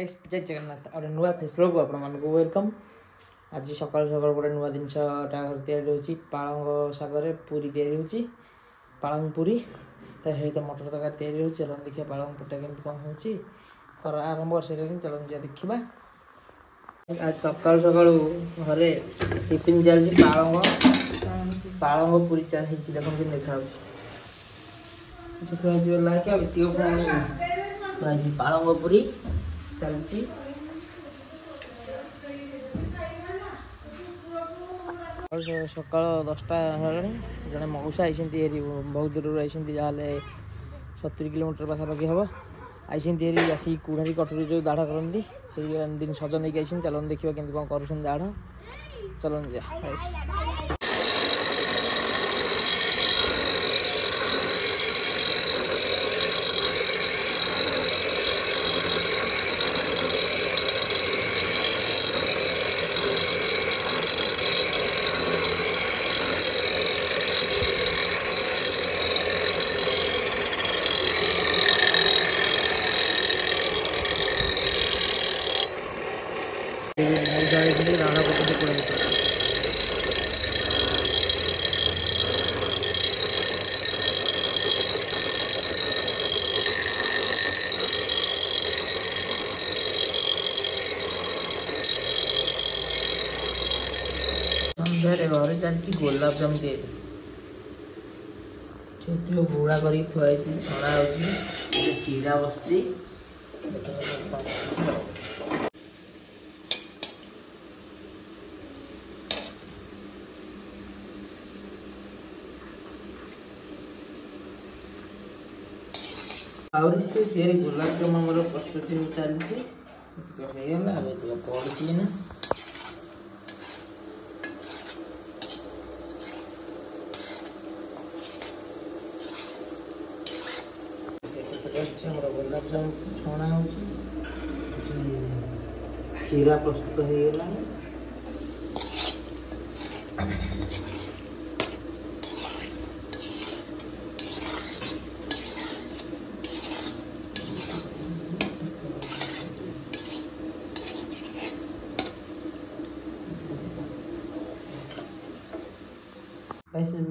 जय जगन्नाथ और नुआ फेसबुक को आपण मानको वेलकम। आज सकाल सकाल गोटे नुआ जिनटा तैयारी पालंग सागर पूरी तैयारी पालंग पूरी तो मटर तक तैयारी चलन देखिए पालंग पूरी केमती कौन हो खरा आरंभ कर सारे चलन जा देखा। आज सकाल सकाल घरे टिफिन चलती पालंग पूरी चलती देखो देखा पालंग पूरी चलती सकाल 10टा जड़े मऊसा आई बहुत दूर आई जहाँ 70 किलोमीटर पाखापाखि हम आई आसिक कुढ़ारी कटोरी जो दाढ़ करती से दिन सज नहीं आई चलन देखा केमती कौन कर दाढ़ चलन जा। राणा घरे चलती गोलाप जामुन बुड़ा कर खुआई छड़ा चिरा बस गोलाप जामुन प्रस्तुति चलती पड़ी ना गोलाप जामुन छणा हो चिरा प्रस्तुत हो गला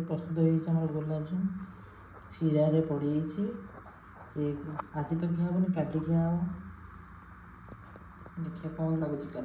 प्रस्तुत हो गोलाप जामुन चिरा पड़ी आज तो क्या हेनी का खिया देखिए कौन लगुच का